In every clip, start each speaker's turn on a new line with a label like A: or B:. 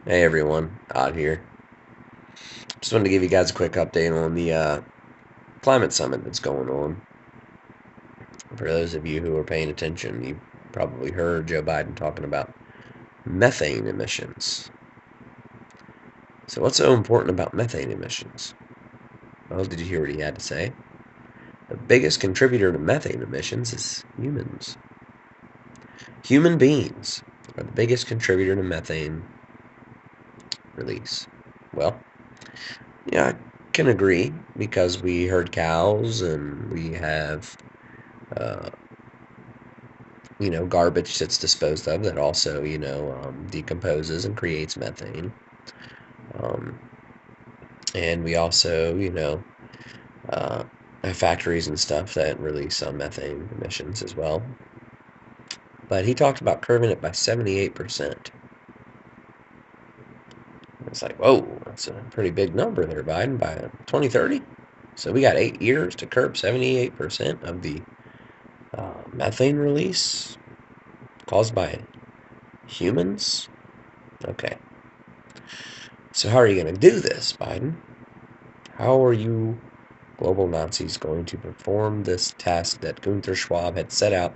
A: Hey everyone, out here. Just wanted to give you guys a quick update on the climate summit that's going on. For those of you who are paying attention, you probably heard Joe Biden talking about methane emissions. So, what's so important about methane emissions? Well, did you hear what he had to say? The biggest contributor to methane emissions is humans. Human beings are the biggest contributor to methane release. Well, yeah, I can agree because we herd cows and we have uh, garbage that's disposed of that also, decomposes and creates methane. Um, and we also, uh, have factories and stuff that release some methane emissions as well. But he talked about curbing it by 78%. It's like, whoa, that's a pretty big number there, Biden, by 2030. So we got 8 years to curb 78% of the methane release caused by humans. Okay. So how are you going to do this, Biden? How are you global Nazis going to perform this task that Gunther Schwab had set out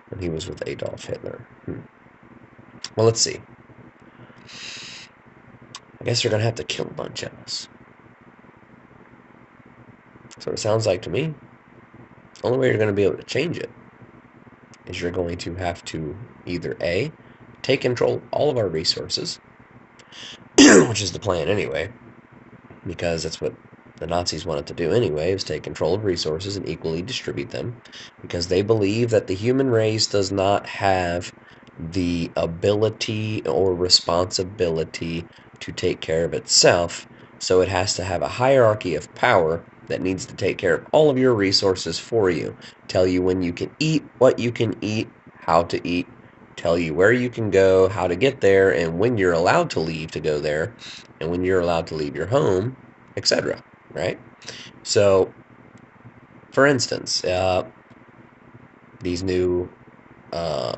A: when he was with Adolf Hitler? Well, let's see. I guess they're going to have to kill a bunch of us. So it sounds like to me, the only way you're going to be able to change it is you're going to have to either A, take control of all of our resources, which is the plan anyway, because that's what the Nazis wanted to do anyway, is take control of resources and equally distribute them, because they believe that the human race does not have the ability or responsibility to take care of itself, so it has to have a hierarchy of power that needs to take care of all of your resources for you, tell you when you can eat, what you can eat, how to eat, tell you where you can go, how to get there, and when you're allowed to leave to go there, and when you're allowed to leave your home, etc. Right? So, for instance, these new uh,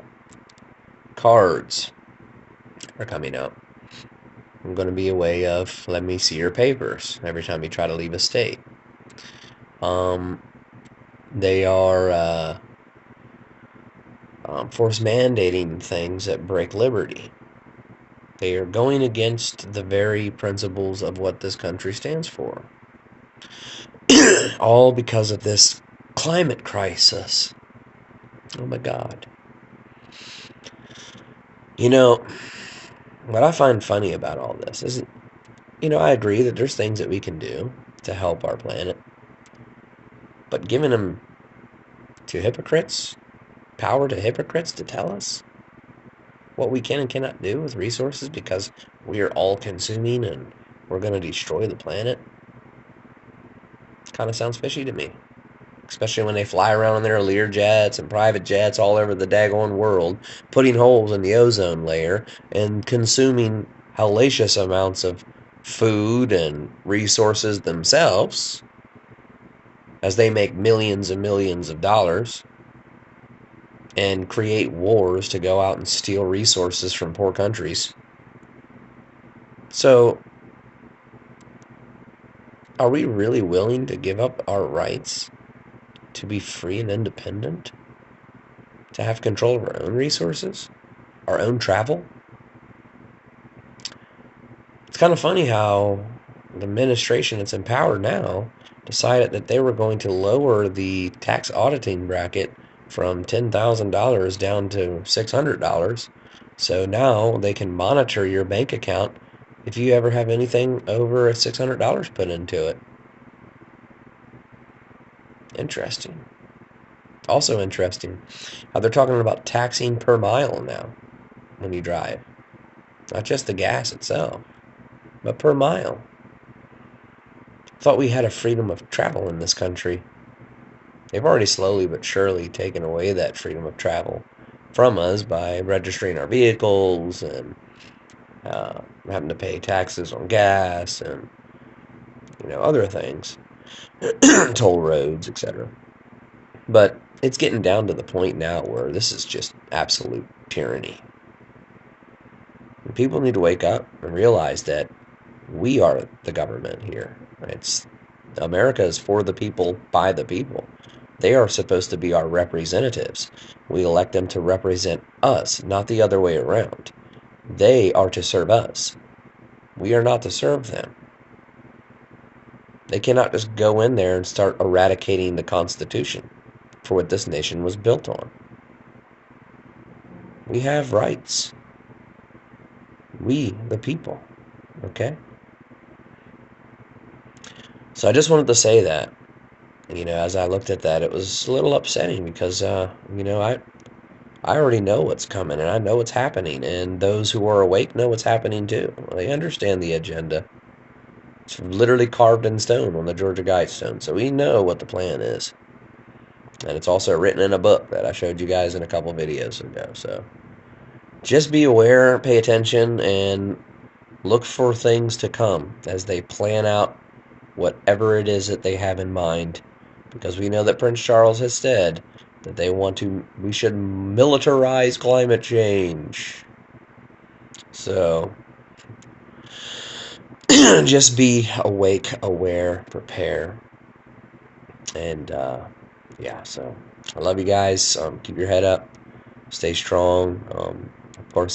A: cards are coming out. I'm going to be a way of let me see your papers every time you try to leave a state. Um, they are force mandating things that break liberty. They are going against the very principles of what this country stands for. All because of this climate crisis. Oh my God. You know, what I find funny about all this is, I agree that there's things that we can do to help our planet, but giving them to hypocrites, power to hypocrites to tell us what we can and cannot do with resources because we are all consuming and we're going to destroy the planet, kind of sounds fishy to me. Especially when they fly around in their Lear jets and private jets all over the daggone world, putting holes in the ozone layer and consuming hellacious amounts of food and resources themselves as they make millions and millions of dollars and create wars to go out and steal resources from poor countries. So, are we really willing to give up our rights to be free and independent? To have control of our own resources? Our own travel? It's kind of funny how the administration that's in power now decided that they were going to lower the tax auditing bracket from $10,000 down to $600. So now they can monitor your bank account if you ever have anything over $600 put into it. Interesting. Also interesting how they're talking about taxing per mile now when you drive. Not just the gas itself, but per mile. Thought we had a freedom of travel in this country. They've already slowly but surely taken away that freedom of travel from us by registering our vehicles and having to pay taxes on gas and other things, toll roads, etc. But it's getting down to the point now where this is just absolute tyranny. People need to wake up and realize that we are the government here. It's America is for the people, by the people. They are supposed to be our representatives. We elect them to represent us, not the other way around. They are to serve us. We are not to serve them. They cannot just go in there and start eradicating the Constitution for what this nation was built on. We have rights. We, the people. Okay? So I just wanted to say that. As I looked at that, it was a little upsetting because, I already know what's coming and I know what's happening, and those who are awake know what's happening too. They understand the agenda. It's literally carved in stone on the Georgia Guidestone, so we know what the plan is. And it's also written in a book that I showed you guys in a couple videos ago. So just be aware, pay attention, and look for things to come as they plan out whatever it is that they have in mind. Because we know that Prince Charles has said that we should militarize climate change. So just be awake, aware, prepare. And yeah, so I love you guys. Keep your head up, stay strong. Of course,